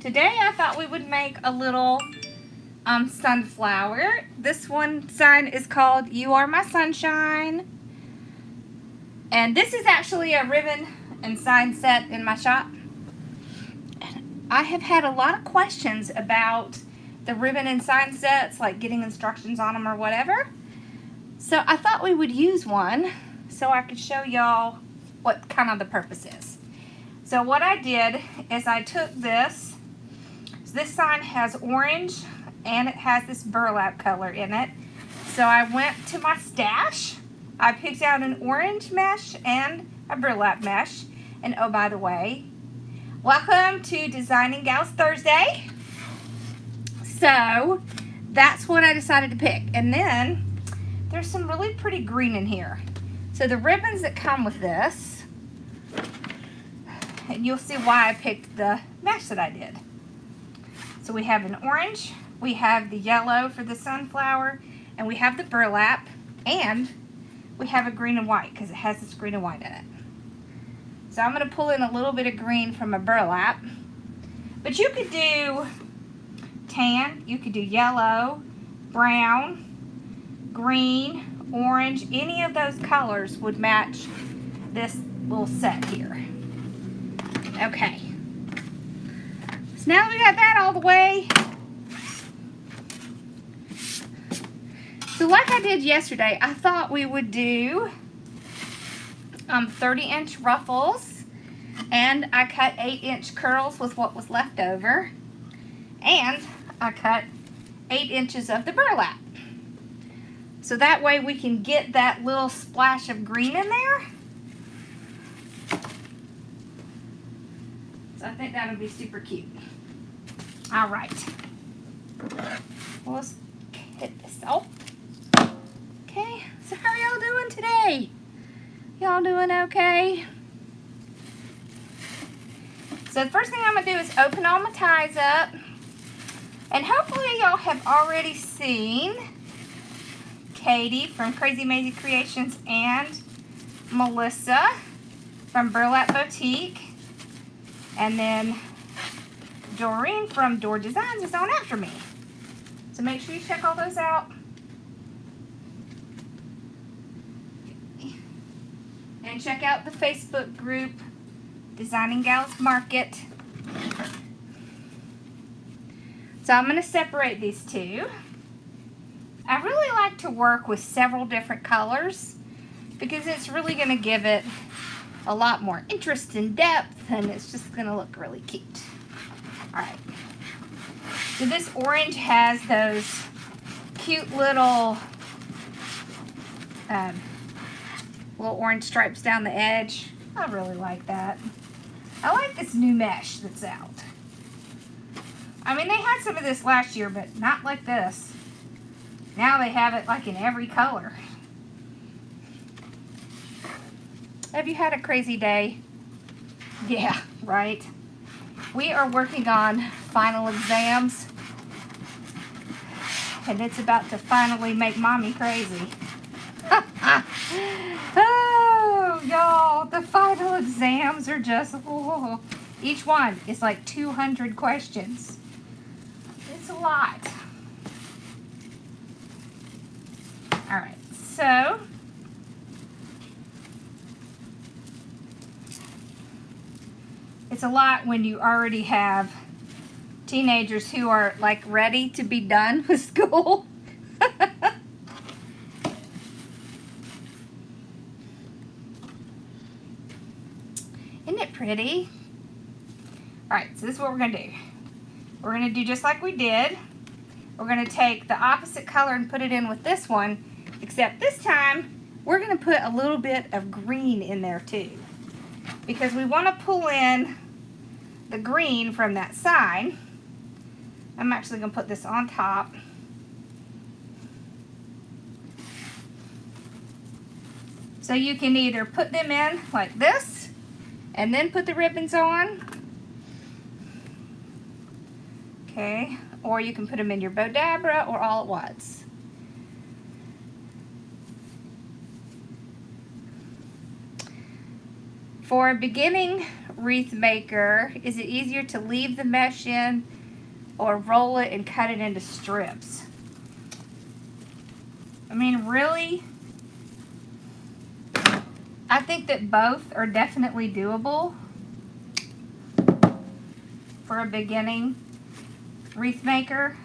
today I thought we would make a little sunflower. This one sign is called You Are My Sunshine. And this is actually a ribbon and sign set in my shop. I have had a lot of questions about the ribbon and sign sets, like getting instructions on them or whatever. So I thought we would use one so I could show y'all what kind of the purpose is. So what I did is I took this. This sign has orange and it has this burlap color in it. So I went to my stash. I picked out an orange mesh and a burlap mesh. And oh, by the way, welcome to Designing Gals Thursday. So that's what I decided to pick. And then there's some really pretty green in here. So the ribbons that come with this, and you'll see why I picked the mesh that I did. So we have an orange, we have the yellow for the sunflower, and we have the burlap, and we have a green and white because it has this green and white in it. So I'm going to pull in a little bit of green from a burlap. But you could do tan, you could do yellow, brown, green, orange. Any of those colors would match this little set here. Okay. So now that we got that all the way, so like I did yesterday, I thought we would do 30-inch ruffles, and I cut 8-inch curls with what was left over, and I cut 8 inches of the burlap. So that way we can get that little splash of green in there. So I think that'll be super cute. All right. Well, let's hit this off. Okay, so how are y'all doing today? Y'all doing okay? So the first thing I'm going to do is open all my ties up. And hopefully y'all have already seen Katie from Crazy Maisie Creations and Melissa from Burlap Boutique. And then Doreen from Door Designs is on after me. So make sure you check all those out. And check out the Facebook group, Designing Gals Market. So I'm going to separate these two. I really like to work with several different colors because it's really going to give it a lot more interest and depth, and it's just going to look really cute. Alright. So this orange has those cute little orange stripes down the edge. I really like that. I like this new mesh that's out. I mean, they had some of this last year, but not like this. Now they have it like in every color. Have you had a crazy day? Yeah, right. We are working on final exams, and it's about to finally make mommy crazy. Oh, y'all, the final exams are just, oh, each one is like 200 questions. It's a lot. All right, so it's a lot when you already have teenagers who are like ready to be done with school. Isn't it pretty? All right, so this is what we're going to do. We're going to do just like we did. We're going to take the opposite color and put it in with this one, except this time we're going to put a little bit of green in there too, because we want to pull in the green from that side. I'm actually going to put this on top. So you can either put them in like this and then put the ribbons on. Okay, or you can put them in your Bodabra or all at once. For a beginning wreath maker, is it easier to leave the mesh in or roll it and cut it into strips? I mean, really, I think that both are definitely doable for a beginning wreath maker.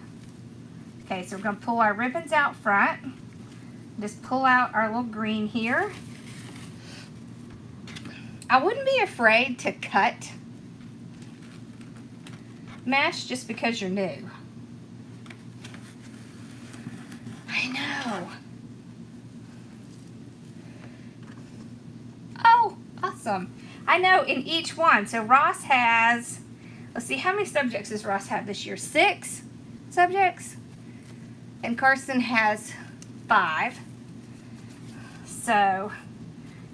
Okay, so we're going to pull our ribbons out front. Just pull out our little green here. I wouldn't be afraid to cut mesh just because you're new. I know. Oh, awesome. I know in each one. So Ross has, let's see, how many subjects does Ross have this year? 6 subjects. And Carson has 5. So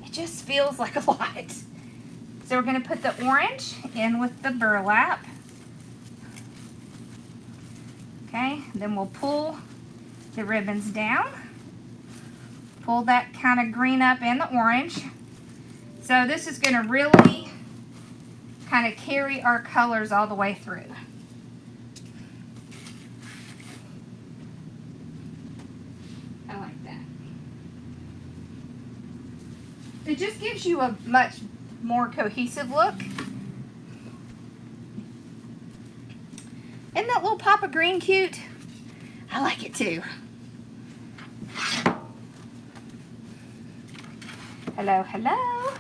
it just feels like a lot. So we're going to put the orange in with the burlap. Okay, then we'll pull the ribbons down. Pull that kind of green up and the orange. So this is going to really kind of carry our colors all the way through. I like that. It just gives you a much more cohesive look. Isn't that little pop of green cute? I like it too. Hello, hello.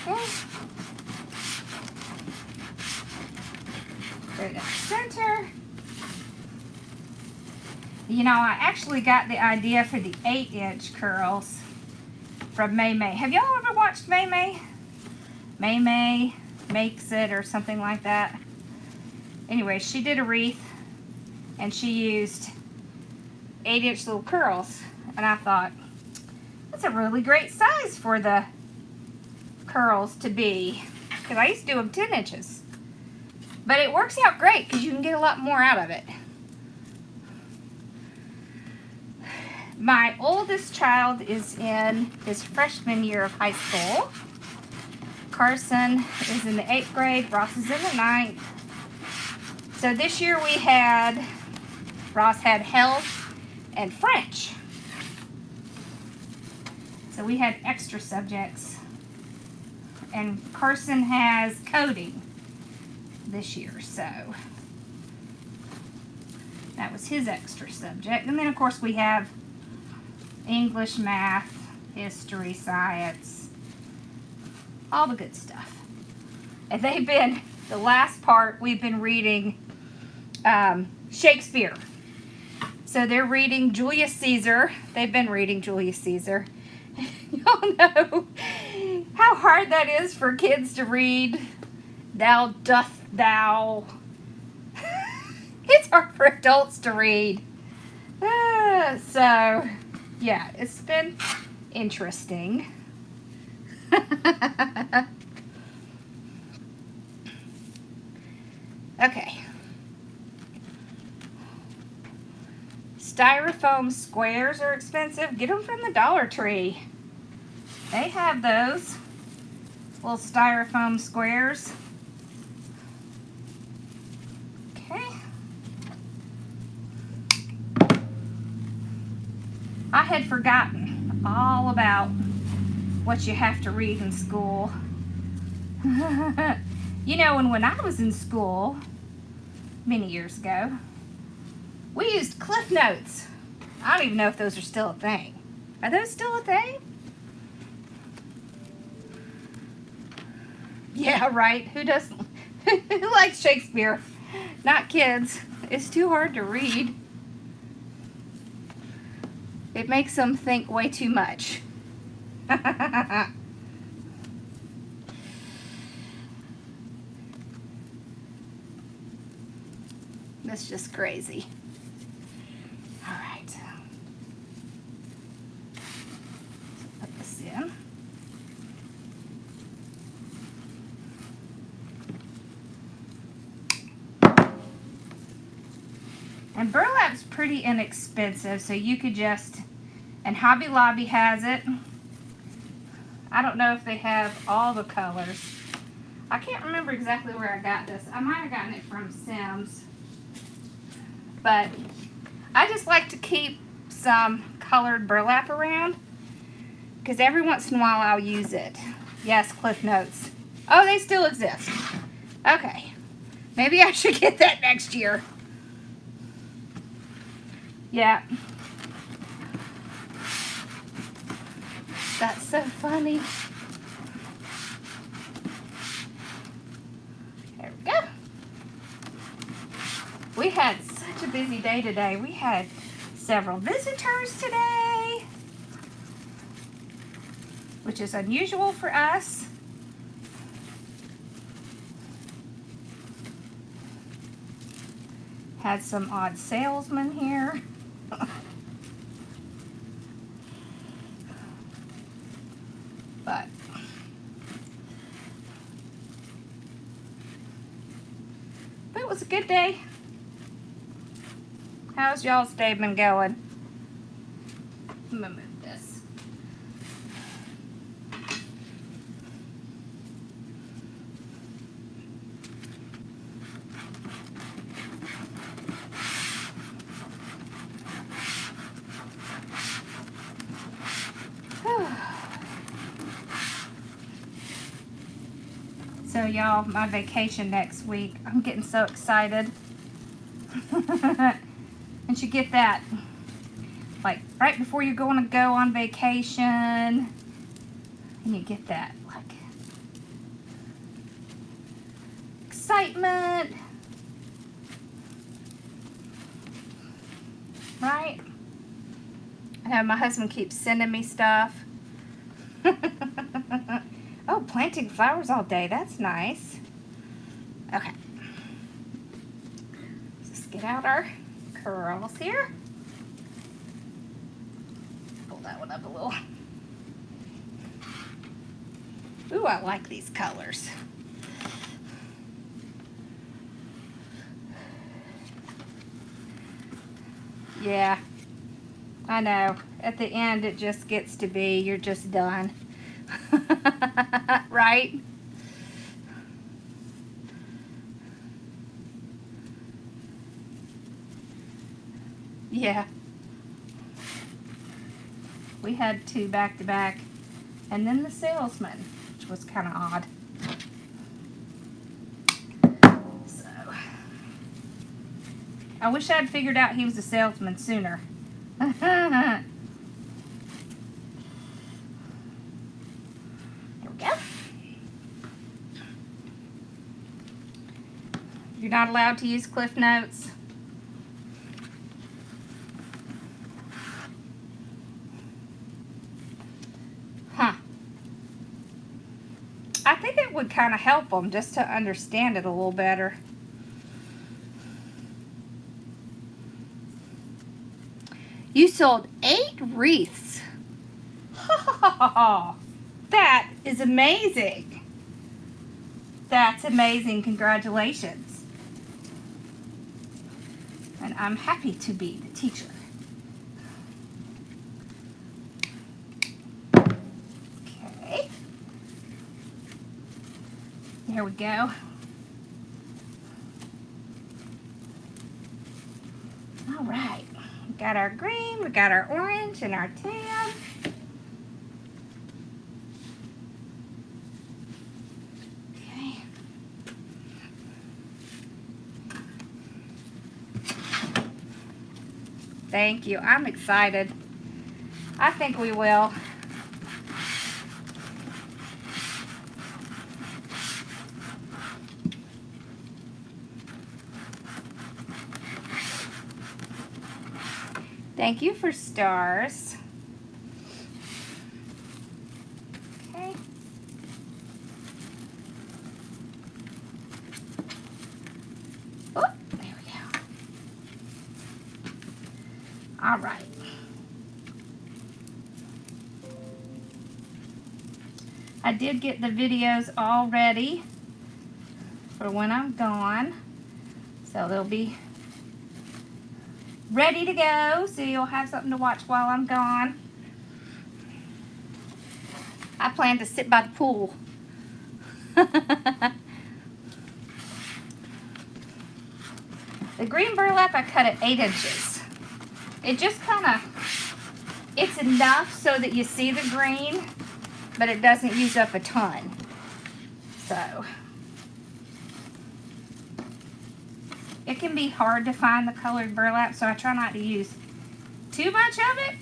Okay. Put it at the center. You know, I actually got the idea for the 8-inch curls from May May. Have y'all ever watched May May? May May Makes It or something like that. Anyway, she did a wreath and she used 8-inch little curls. And I thought, that's a really great size for the curls to be. Because I used to do them 10 inches. But it works out great because you can get a lot more out of it. My oldest child is in his freshman year of high school. Carson is in the 8th grade. Ross is in the 9th. So this year Ross had health and French. So we had extra subjects. And Carson has coding this year. So that was his extra subject. And then of course we have English, math, history, science, all the good stuff. And the last part, we've been reading Shakespeare. So they're reading Julius Caesar. They've been reading Julius Caesar. Y'all know how hard that is for kids to read. Thou doth thou. It's hard for adults to read. So, yeah, it's been interesting. Okay. Styrofoam squares are expensive. Get them from the Dollar Tree. They have those little styrofoam squares. Okay. I had forgotten all about what you have to read in school. You know, and when I was in school, many years ago, we used Cliff Notes. I don't even know if those are still a thing. Are those still a thing? Yeah, right. Who doesn't? Who likes Shakespeare? Not kids. It's too hard to read. It makes them think way too much. That's just crazy. All right. Put this in. And burlap's pretty inexpensive, so you could just, and Hobby Lobby has it. I don't know if they have all the colors. I can't remember exactly where I got this. I might have gotten it from Sims. But I just like to keep some colored burlap around because every once in a while I'll use it. Yes, Cliff Notes. Oh, they still exist. Okay. Maybe I should get that next year. Yeah. That's so funny. There we go. We had such a busy day today. We had several visitors today, which is unusual for us. Had some odd salesmen here. But it was a good day. How's y'all's day been going? I'm gonna move this. So y'all, my vacation next week. I'm getting so excited. And you get that like right before you're going to go on vacation, and you get that like excitement, right? I know my husband keeps sending me stuff. Oh, planting flowers all day. That's nice. Okay. Let's get out our curls here. Pull that one up a little. Ooh, I like these colors. Yeah, I know. At the end, it just gets to be, you're just done. Right? Yeah. We had two back to back, and then the salesman, which was kind of odd. So, I wish I'd figured out he was a salesman sooner. Here we go. You're not allowed to use Cliff Notes. I think it would kind of help them just to understand it a little better. You sold 8 wreaths. That is amazing. That's amazing. Congratulations. And I'm happy to be the teacher. Okay. There we go. All right. We got our green, we got our orange, and our tan. Okay. Thank you. I'm excited. I think we will. Thank you for stars. Okay. Oh, there we go. All right. I did get the videos all ready for when I'm gone. So they'll be ready to go, so you'll have something to watch while I'm gone. I plan to sit by the pool. The green burlap I cut at 8 inches. It just kind of, it's enough so that you see the green, but it doesn't use up a ton. So, it can be hard to find the colored burlap, so I try not to use too much of it.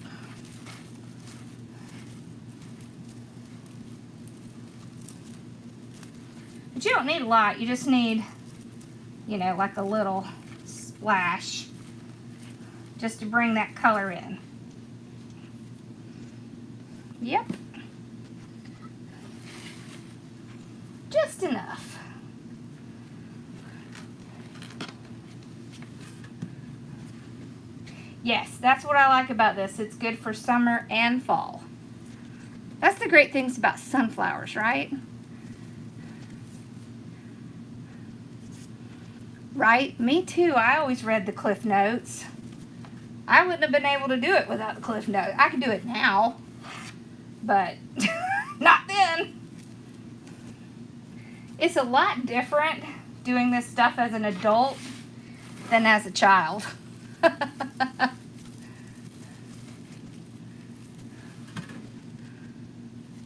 But you don't need a lot, you just need, you know, like a little splash just to bring that color in. Yep. Just enough. Yes, that's what I like about this. It's good for summer and fall. That's the great things about sunflowers, right? Right? Me too. I always read the Cliff Notes. I wouldn't have been able to do it without the Cliff Notes. I can do it now, but not then. It's a lot different doing this stuff as an adult than as a child.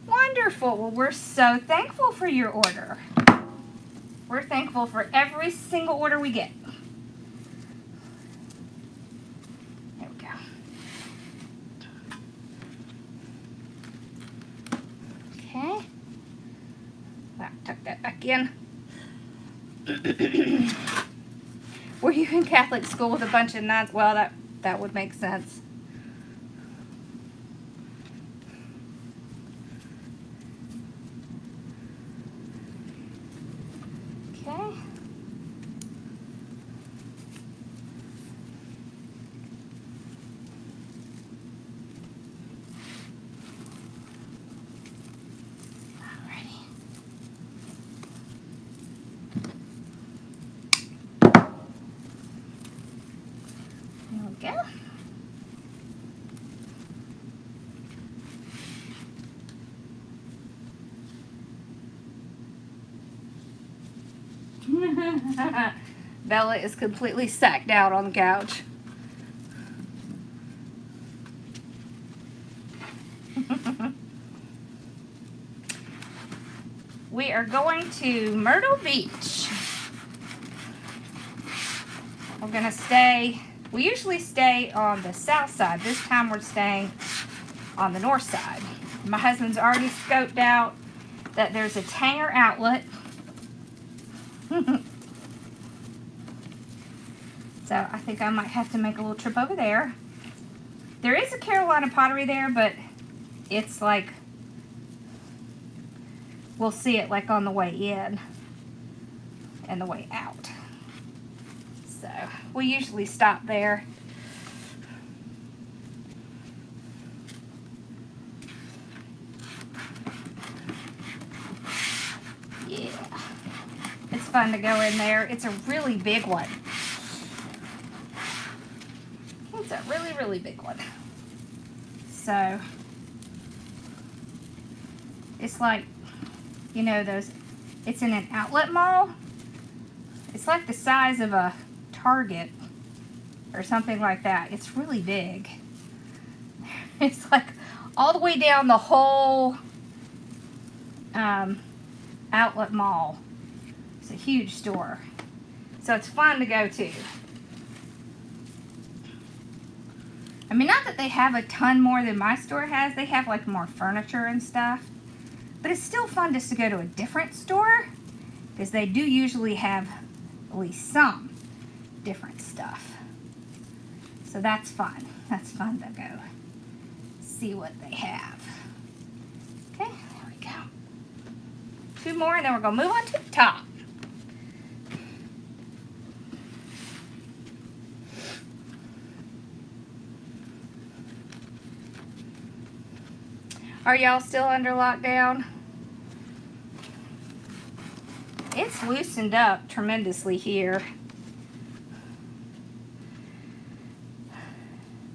Wonderful. Well, we're so thankful for your order. We're thankful for every single order we get. There we go. Okay. I'll tuck that back in. Were you in Catholic school with a bunch of nuns? Well, that would make sense. Okay. Alrighty. There we go. Bella is completely sacked out on the couch. We are going to Myrtle Beach. We're going to stay, we usually stay on the south side. This time we're staying on the north side. My husband's already scoped out that there's a Tanger outlet. So I think I might have to make a little trip over there. There is a Carolina Pottery there, but it's like, we'll see it like on the way in and the way out. So we usually stop there. Yeah. It's fun to go in there. It's a really big one. It's a really, really big one. So, it's like, you know, those, it's in an outlet mall. It's like the size of a Target or something like that. It's really big. It's like all the way down the whole outlet mall. It's a huge store. So it's fun to go to. I mean, not that they have a ton more than my store has. They have like more furniture and stuff. But it's still fun just to go to a different store, because they do usually have at least some different stuff. So that's fun. That's fun to go see what they have. Okay, there we go. 2 more and then we're going to move on to the top. Are y'all still under lockdown? It's loosened up tremendously here.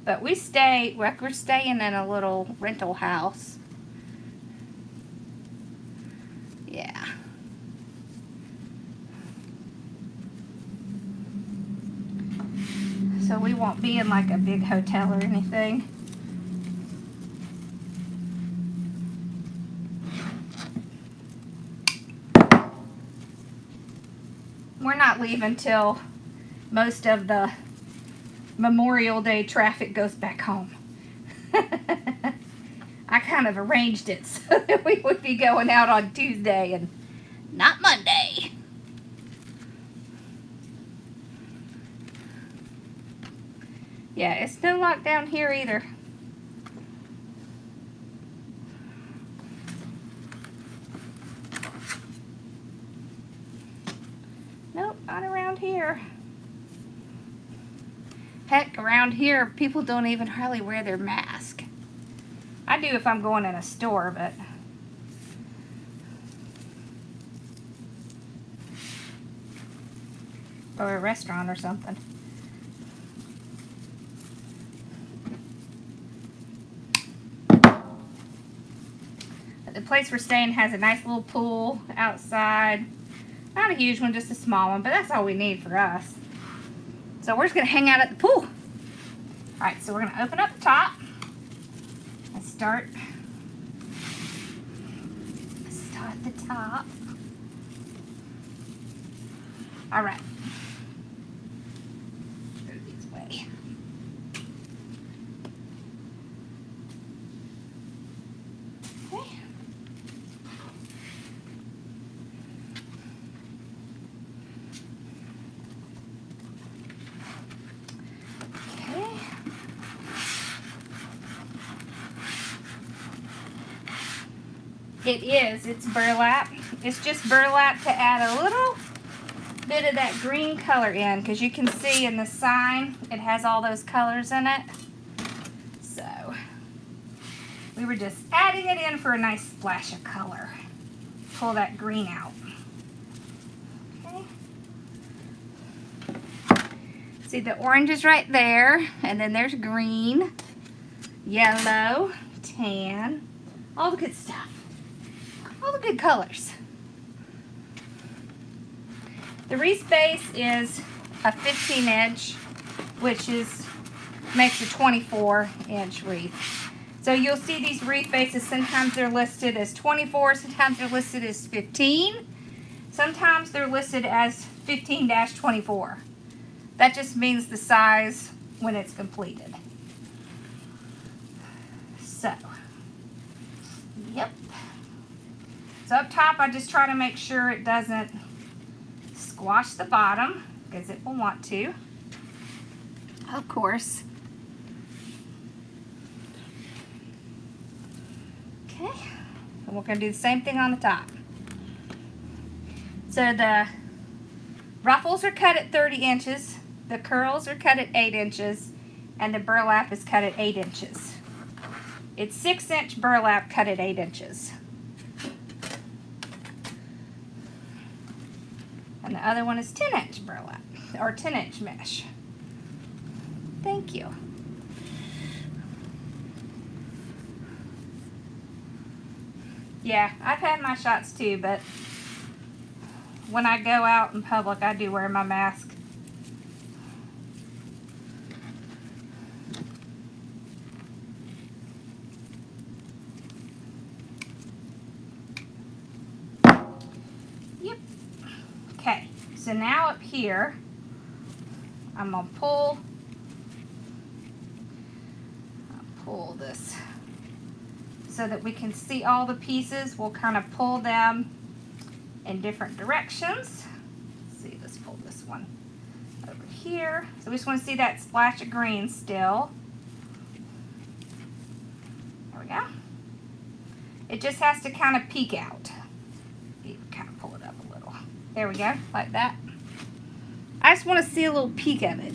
But we're staying in a little rental house. so we won't be in like a big hotel or anything. We're not leaving till most of the Memorial Day traffic goes back home. I kind of arranged it so that we would be going out on Tuesday and not Monday. Yeah, it's no lockdown here either. Nope, not around here. Heck, around here, people don't even hardly wear their mask. I do if I'm going in a store, but... or a restaurant or something. The place we're staying has a nice little pool outside. Not a huge one, just a small one, but that's all we need for us. So we're just going to hang out at the pool. Alright, so we're going to open up the top and start at the top. Alright. Go this way. Okay. It is. It's burlap. It's just burlap to add a little bit of that green color in, because you can see in the sign it has all those colors in it. So we were just adding it in for a nice splash of color. Pull that green out. Okay. See, the orange is right there, and then there's green, yellow, tan, all the good stuff. All the good colors. The wreath base is a 15-inch, which makes a 24-inch wreath. So you'll see these wreath bases, sometimes they're listed as 24, sometimes they're listed as 15, sometimes they're listed as 15-24. That just means the size when it's completed. So, yep. So up top, I just try to make sure it doesn't squash the bottom, because it will want to, of course. Okay, and we're going to do the same thing on the top. So the ruffles are cut at 30 inches, the curls are cut at 8 inches, and the burlap is cut at 8 inches. It's 6-inch burlap cut at 8 inches. And the other one is 10-inch burlap, or 10-inch mesh. Thank you. Yeah, I've had my shots too, but when I go out in public, I do wear my mask. Yep. Okay, so now up here, I'm going to pull this so that we can see all the pieces. We'll kind of pull them in different directions. Let's see, let's pull this one over here. So we just want to see that splash of green still. There we go. It just has to kind of peek out. You kind of pull it up a little. There we go, like that. I just want to see a little peek of it.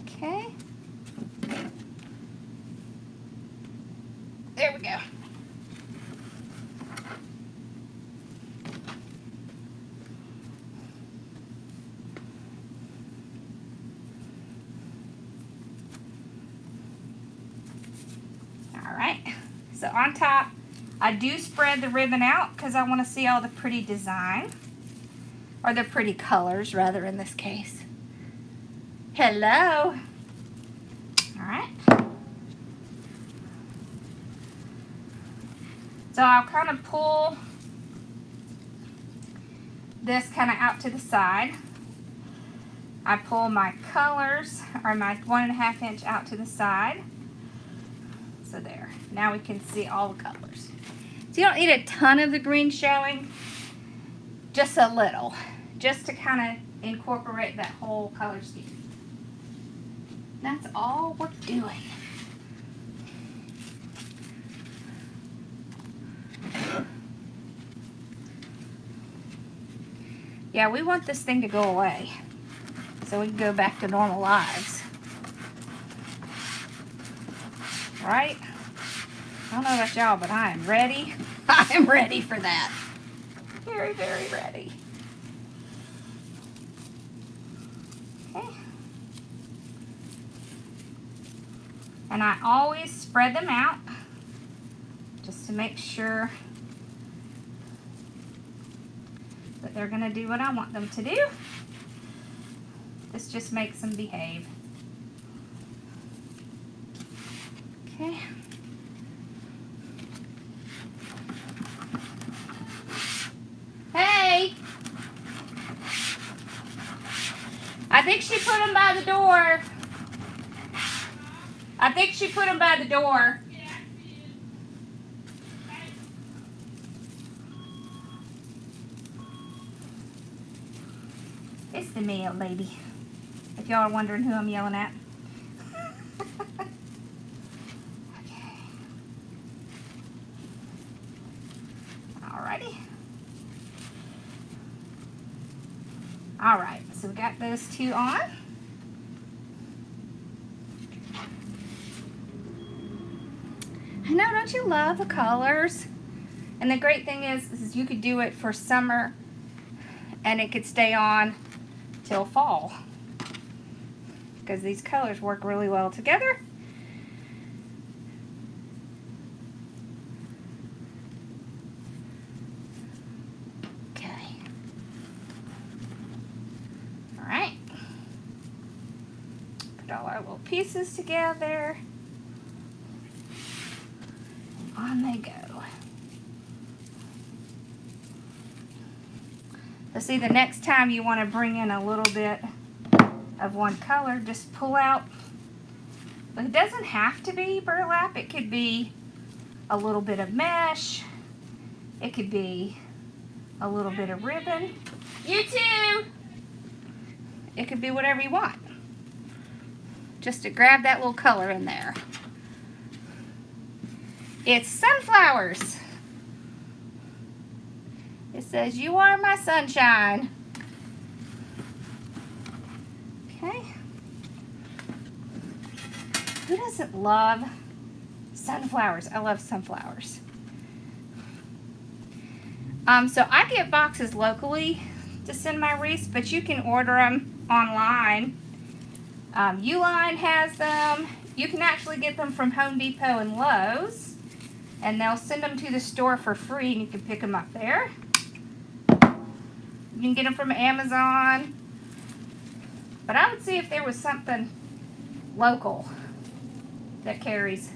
Okay. There we go. All right. So on top, I do spread the ribbon out because I want to see all the pretty design. or the pretty colors rather in this case. Hello. All right. So I'll kind of pull this kind of out to the side. I pull my colors, or my 1.5 inch out to the side. So there. Now we can see all the colors. So you don't need a ton of the green showing, just a little, just to kind of incorporate that whole color scheme. That's all we're doing. Yeah, we want this thing to go away so we can go back to normal lives. Right? I don't know about y'all, but I am ready. I am ready for that. Very, very ready. Okay. And I always spread them out just to make sure that they're going to do what I want them to do. This just makes them behave. Okay. Hey! I think she put them by the door. I think she put them by the door. It's the mail lady, if y'all are wondering who I'm yelling at. Okay. Alrighty. Alright, so we got those two on. I know, don't you love the colors? And the great thing is you could do it for summer and it could stay on till fall, because these colors work really well together. Okay. All right. Put all our little pieces together. On they go. So see, the next time you want to bring in a little bit of one color, just pull out. But it doesn't have to be burlap. It could be a little bit of mesh. It could be a little bit of ribbon. You too! It could be whatever you want. Just to grab that little color in there. It's sunflowers. It says, "You are my sunshine." Okay. Who doesn't love sunflowers? I love sunflowers. So I get boxes locally to send my wreaths, but you can order them online. Uline has them. You can actually get them from Home Depot and Lowe's, and they'll send them to the store for free, and you can pick them up there. You can get them from Amazon. But I would see if there was something local that carries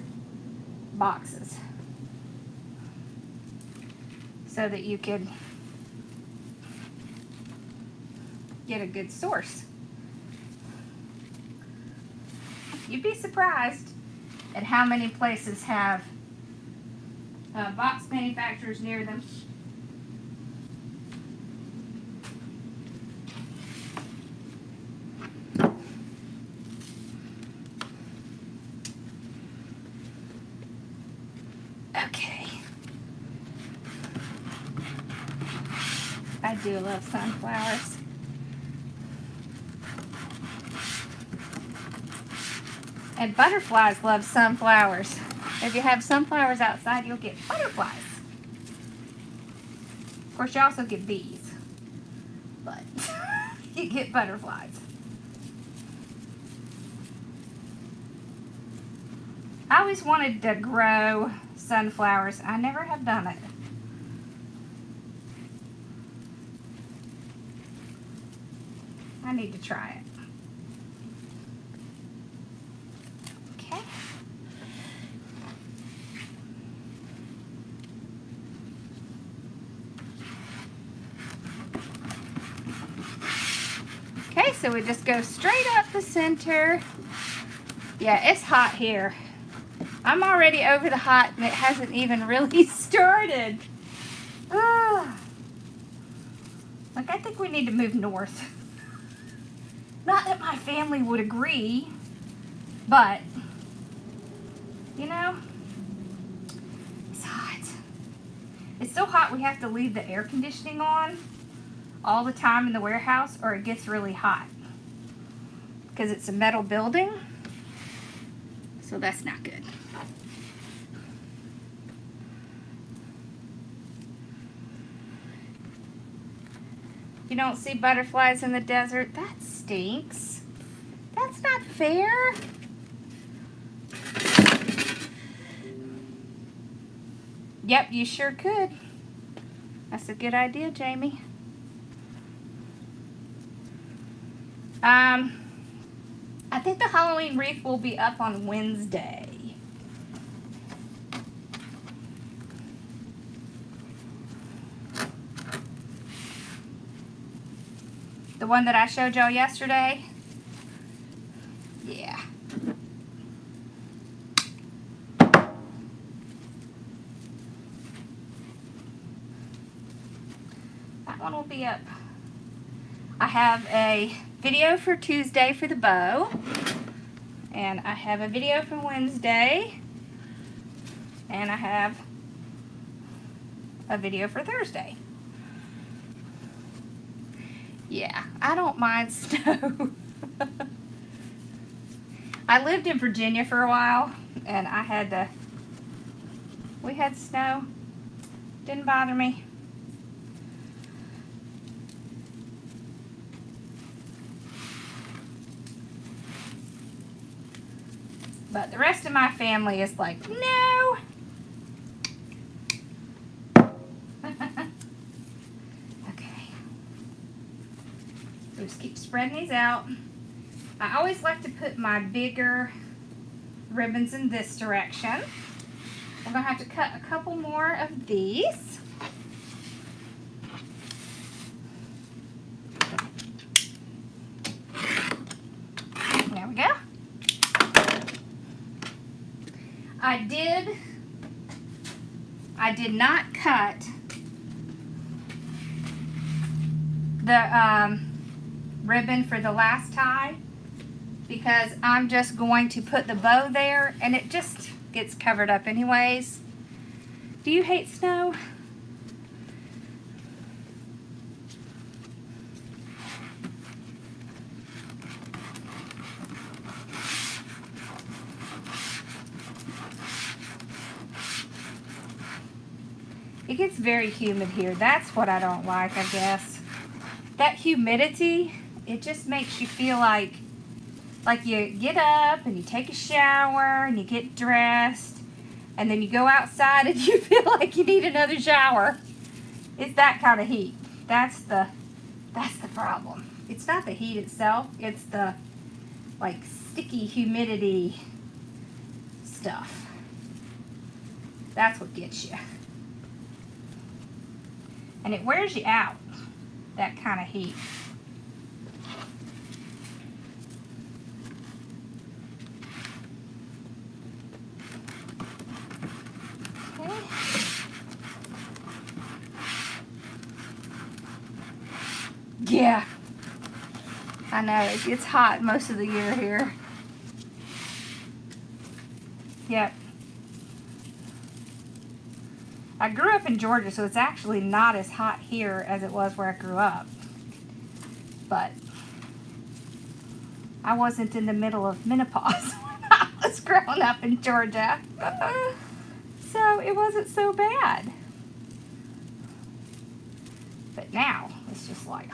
boxes, so that you could get a good source. You'd be surprised at how many places have box manufacturers near them. Okay. I do love sunflowers. And butterflies love sunflowers. If you have sunflowers outside, you'll get butterflies. Of course, you also get bees, but you get butterflies. I always wanted to grow sunflowers. I never have done it. I need to try it. Okay. Okay, so we just go straight up the center. Yeah, it's hot here. I'm already over the hot and it hasn't even really started. Ugh. Like, I think we need to move north. Not that my family would agree, but, you know, it's hot. It's so hot we have to leave the air conditioning on all the time in the warehouse or it gets really hot. Because it's a metal building. So that's not good. You don't see butterflies in the desert? That stinks. That's not fair. Yep, you sure could. That's a good idea, Jamie. I think the Halloween wreath will be up on Wednesday. The one that I showed y'all yesterday? Yeah. That one will be up. I have a video for Tuesday for the bow. And I have a video for Wednesday. And I have a video for Thursday. Yeah, I don't mind snow. I lived in Virginia for a while, and we had snow. Didn't bother me. But the rest of my family is like, no. Just keep spreading these out. I always like to put my bigger ribbons in this direction. I'm going to have to cut a couple more of these. There we go. I did not cut the ribbon for the last tie because I'm just going to put the bow there and it just gets covered up anyways. Do you hate snow? It gets very humid here. That's what I don't like, I guess. That humidity, it just makes you feel like you get up and you take a shower and you get dressed and then you go outside and you feel like you need another shower. It's that kind of heat. That's the problem. It's not the heat itself, it's the like sticky humidity stuff. That's what gets you. And it wears you out, that kind of heat. Okay. Yeah, I know, it gets hot most of the year here. Yep. I grew up in Georgia, so it's actually not as hot here as it was where I grew up. But I wasn't in the middle of menopause when I was growing up in Georgia. So it wasn't so bad. But now, it's just like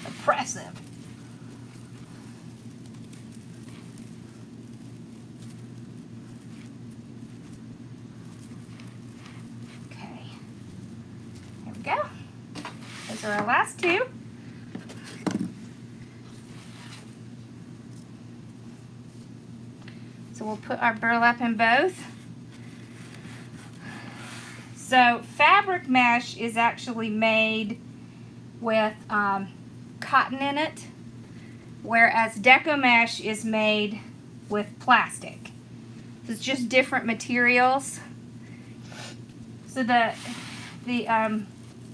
oppressive. Go. Those are our last two. we'll put our burlap in both. So fabric mesh is actually made with cotton in it, whereas deco mesh is made with plastic. So it's just different materials. So the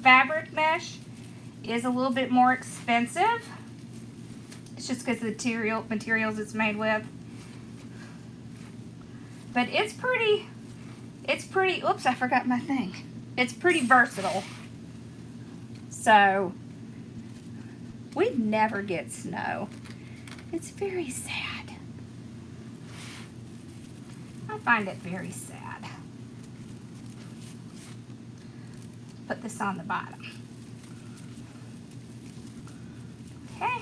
fabric mesh is a little bit more expensive. It's just because of the materials it's made with. But it's pretty, oops, I forgot my thing. It's pretty versatile. So, we never get snow. It's very sad. I find it very sad. Put this on the bottom. Okay.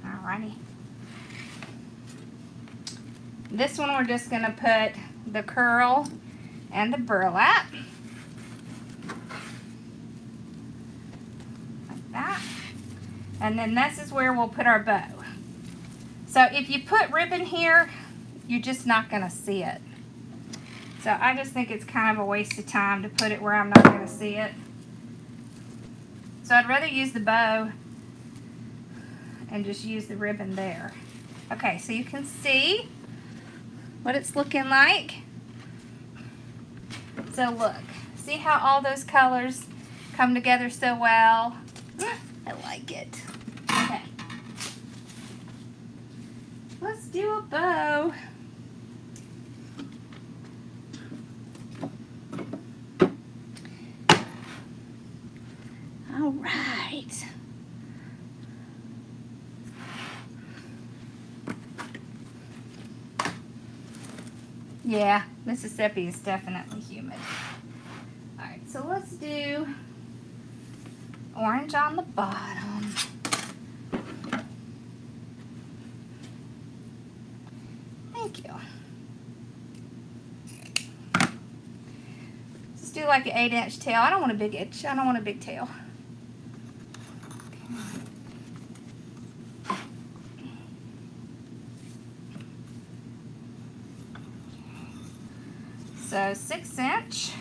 Alrighty. This one we're just going to put the curl and the burlap. Like that. And then this is where we'll put our bow. So if you put ribbon here, you're just not going to see it. So I just think it's kind of a waste of time to put it where I'm not going to see it. So I'd rather use the bow and just use the ribbon there. Okay, so you can see what it's looking like. So look, see how all those colors come together so well? I like it. Okay. Let's do a bow. All right. Yeah, Mississippi is definitely humid. All right, so let's do orange on the bottom. Thank you. Let's do like an 8-inch tail. I don't want a big itch. I don't want a big tail. So 6-inch.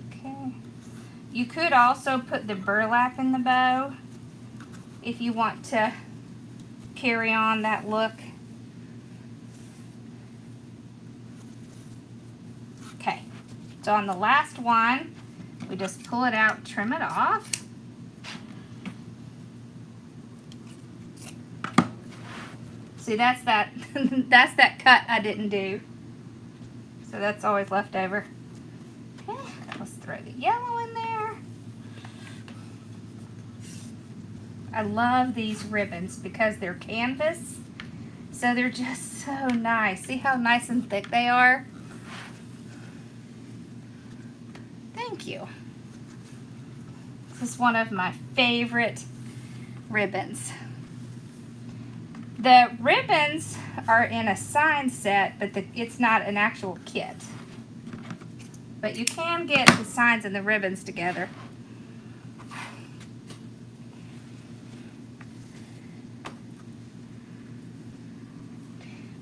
Okay. You could also put the burlap in the bow if you want to carry on that look. Okay. So on the last one, we just pull it out, trim it off. See, that's that that's that cut I didn't do. So that's always left over. Okay, let's throw the yellow in there. I love these ribbons because they're canvas. So they're just so nice. See how nice and thick they are? Thank you. This is one of my favorite ribbons. The ribbons are in a sign set, but it's not an actual kit. But you can get the signs and the ribbons together.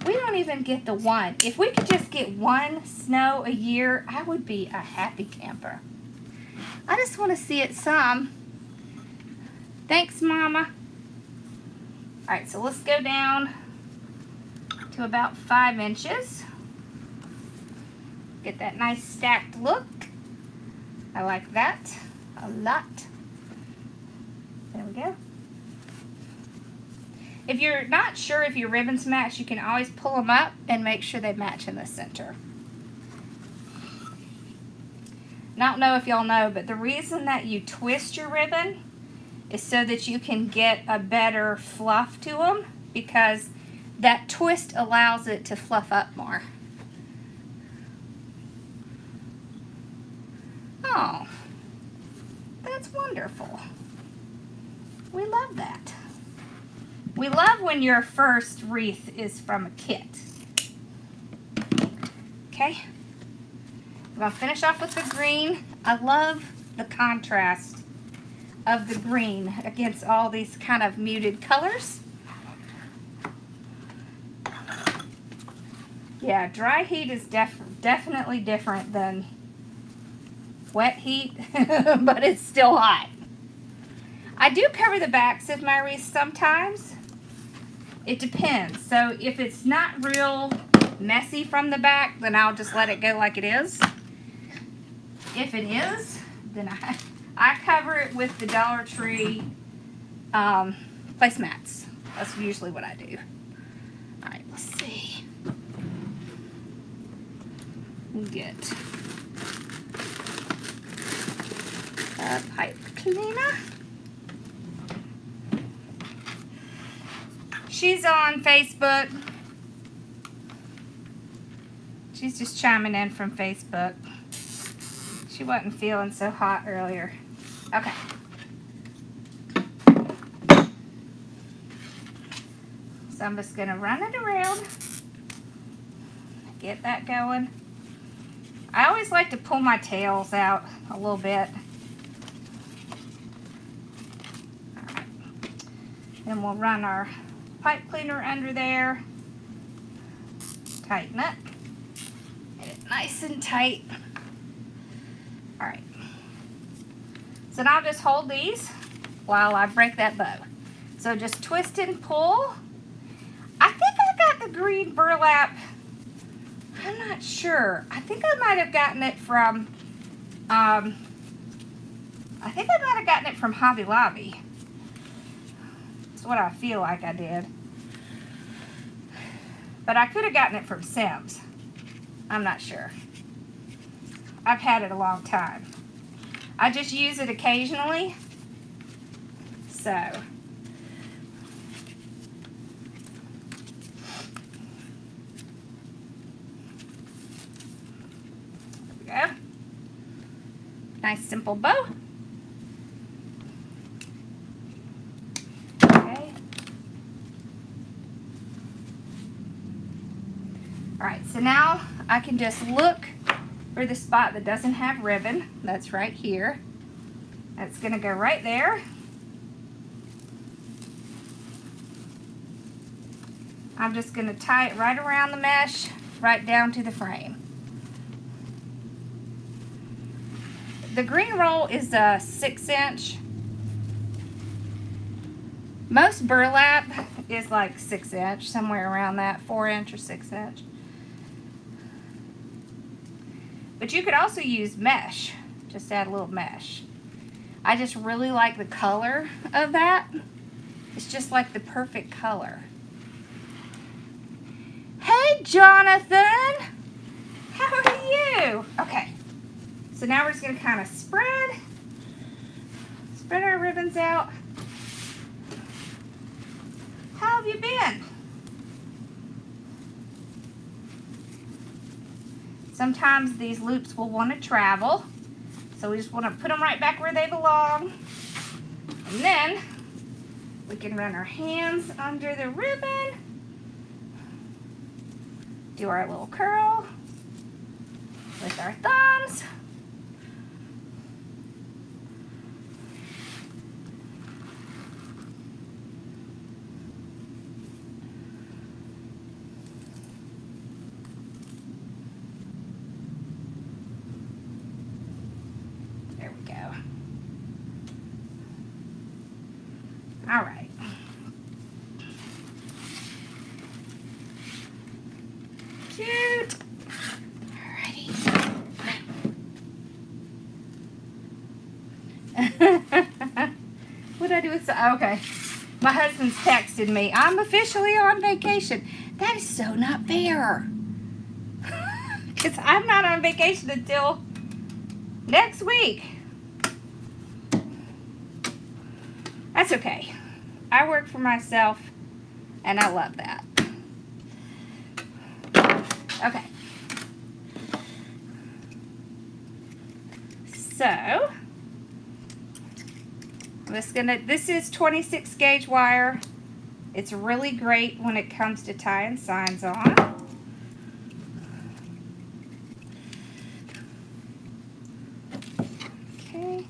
We don't even get the one. If we could just get one snow a year, I would be a happy camper. I just want to see it some. Thanks, Mama. Alright, so let's go down to about 5 inches. Get that nice stacked look. I like that a lot. There we go. If you're not sure if your ribbons match, you can always pull them up and make sure they match in the center. I don't know if y'all know, but the reason that you twist your ribbon is so that you can get a better fluff to them, because that twist allows it to fluff up more. Oh, that's wonderful. We love that. We love when your first wreath is from a kit. Okay. I'm going to finish off with the green. I love the contrast of the green against all these kind of muted colors. Yeah, dry heat is definitely different than wet heat, but it's still hot. I do cover the backs of my wreaths sometimes. It depends. So if it's not real messy from the back, then I'll just let it go like it is. If it is, then I cover it with the Dollar Tree placemats. That's usually what I do. All right, let's see. We'll get a pipe cleaner. She's on Facebook. She's just chiming in from Facebook. She wasn't feeling so hot earlier. Okay. So I'm just going to run it around. Get that going. I always like to pull my tails out a little bit. Alright. Then we'll run our pipe cleaner under there. Tighten it. Get it nice and tight. Alright. So now I'll just hold these while I break that bow. So just twist and pull. I think I got the green burlap. I'm not sure. I think I might have gotten it from Hobby Lobby. That's what I feel like I did. But I could have gotten it from Sims. I'm not sure. I've had it a long time. I just use it occasionally. So. There we go. Nice simple bow. Okay. Alright, so now I can just look for the spot that doesn't have ribbon. That's right here. That's going to go right there. I'm just going to tie it right around the mesh, right down to the frame. The green roll is a 6-inch. Most burlap is like 6-inch, somewhere around that, 4-inch or 6-inch. But you could also use mesh, just add a little mesh. I just really like the color of that. It's just like the perfect color. Hey, Jonathan! How are you? Okay, so now we're just gonna kind of spread our ribbons out. How have you been? Sometimes these loops will want to travel, so we just want to put them right back where they belong. And then we can run our hands under the ribbon, do our little curl with our thumbs. All right. Cute. Alrighty. What did I do with okay. My husband's texted me. I'm officially on vacation. That is so not fair. Because I'm not on vacation until next week. That's okay. I work for myself, and I love that. Okay. So, This is 26 gauge wire. It's really great when it comes to tying signs on. Okay,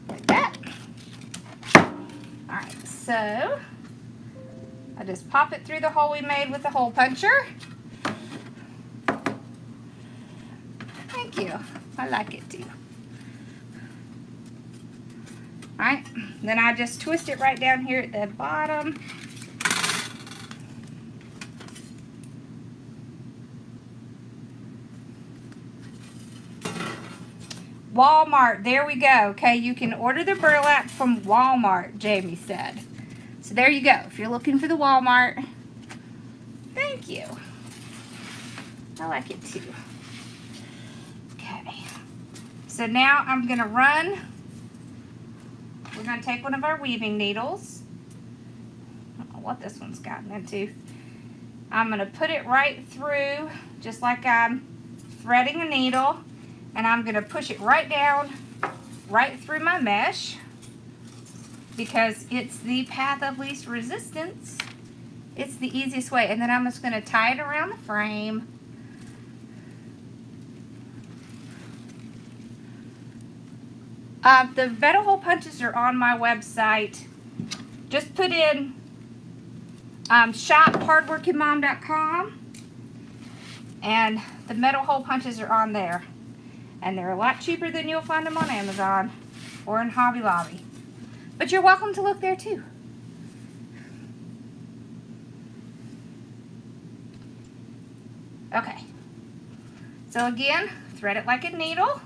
like that. Alright, so I just pop it through the hole we made with the hole puncher. Thank you. I like it too. Alright, then I just twist it right down here at the bottom. Walmart, there we go. Okay, you can order the burlap from Walmart, Jamie said. So there you go. If you're looking for the Walmart, thank you. I like it too. Okay, so now I'm going to run. We're going to take one of our weaving needles. I don't know what this one's gotten into. I'm going to put it right through, just like I'm threading a needle. And I'm going to push it right down, right through my mesh, because it's the path of least resistance. It's the easiest way. And then I'm just going to tie it around the frame. The metal hole punches are on my website. Just put in shop hardworkingmom.com, and the metal hole punches are on there. And they're a lot cheaper than you'll find them on Amazon or in Hobby Lobby. But you're welcome to look there too. Okay. So again, thread it like a needle.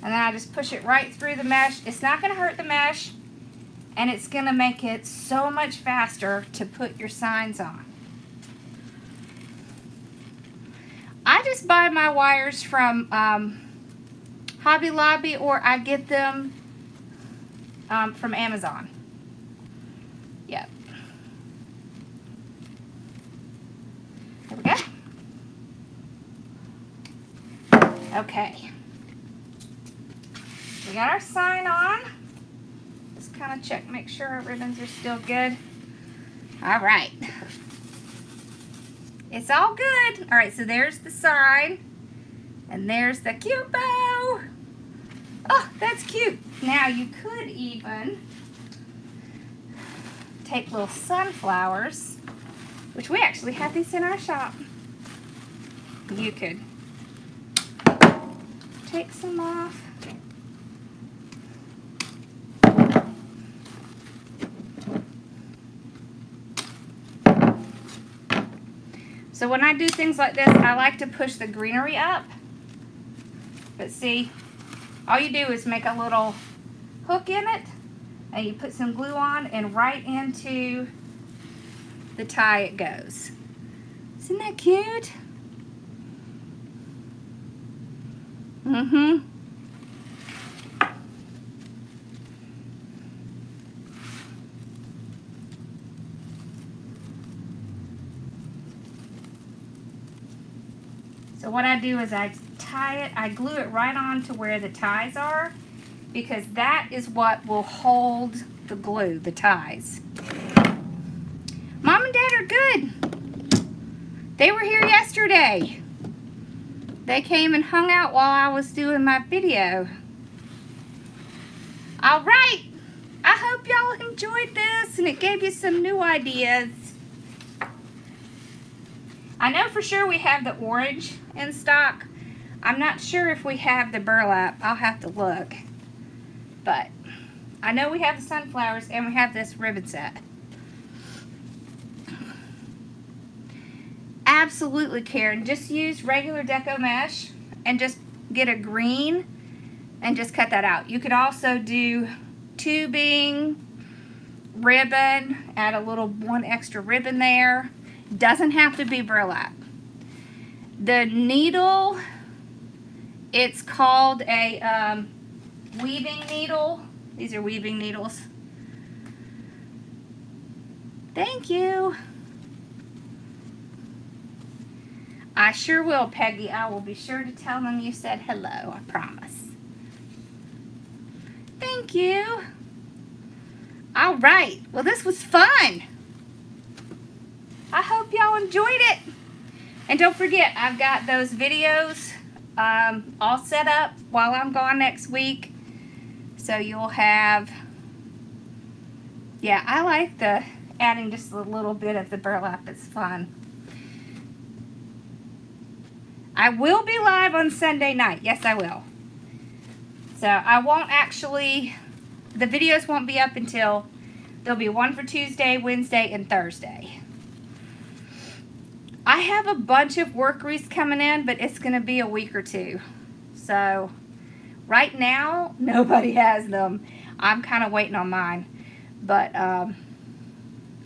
And then I just push it right through the mesh. It's not going to hurt the mesh. And it's going to make it so much faster to put your signs on. I just buy my wires from Hobby Lobby, or I get them from Amazon. Yep. There we go. Okay. We got our sign on. Just kind of check, make sure our ribbons are still good. All right. It's all good. All right, so there's the sign. And there's the cute bow. Oh, that's cute. Now you could even take little sunflowers, which we actually have these in our shop. You could take some off. So when I do things like this, I like to push the greenery up. But see, all you do is make a little hook in it, and you put some glue on, and right into the tie it goes. Isn't that cute? Mm-hmm. So what I do is I tie it, I glue it right on to where the ties are, because that is what will hold the glue, the ties. Mom and Dad are good. They were here yesterday. They came and hung out while I was doing my video. All right. I hope y'all enjoyed this and it gave you some new ideas. I know for sure we have the orange in stock. I'm not sure if we have the burlap. I'll have to look. But I know we have the sunflowers and we have this ribbon set. Absolutely, Karen. Just use regular deco mesh and just get a green and just cut that out. You could also do tubing, ribbon, add a little one extra ribbon there. Doesn't have to be burlap. The needle, it's called a weaving needle. These are weaving needles. Thank you. I sure will, Peggy. I will be sure to tell them you said hello, I promise. Thank Thank you. All right. Well, this was fun. I hope y'all enjoyed it. And don't forget, I've got those videos all set up while I'm gone next week. So you'll have, yeah, I like the adding just a little bit of the burlap. It's fun. I will be live on Sunday night. Yes, I will. So I won't actually, the videos won't be up until, there'll be one for Tuesday, Wednesday, and Thursday. I have a bunch of work wreaths coming in, but it's going to be a week or two. So right now, nobody has them. I'm kind of waiting on mine. But I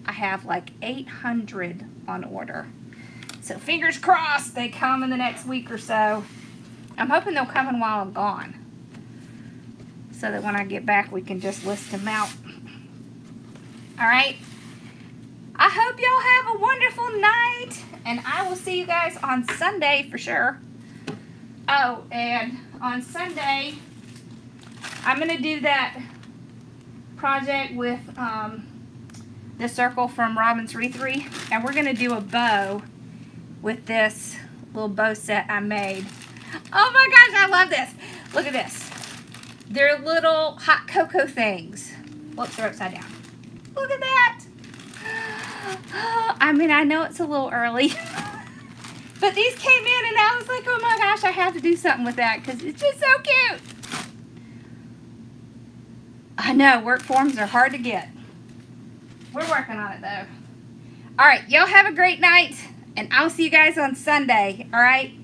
have like 800 on order. So fingers crossed they come in the next week or so. I'm hoping they'll come in while I'm gone, so that when I get back we can just list them out. Alright. I hope y'all have a wonderful night. And I will see you guys on Sunday for sure. Oh, and on Sunday I'm going to do that project with the circle from Robin's Wreathery. And we're going to do a bow with this little bow set I made. Oh my gosh, I love this. Look at this. They're little hot cocoa things. Whoops, they're upside down. Look at that. I mean, I know it's a little early. But these came in and I was like, oh my gosh, I have to do something with that because it's just so cute. I know, work forms are hard to get. We're working on it though. Alright, y'all have a great night. And I'll see you guys on Sunday, alright?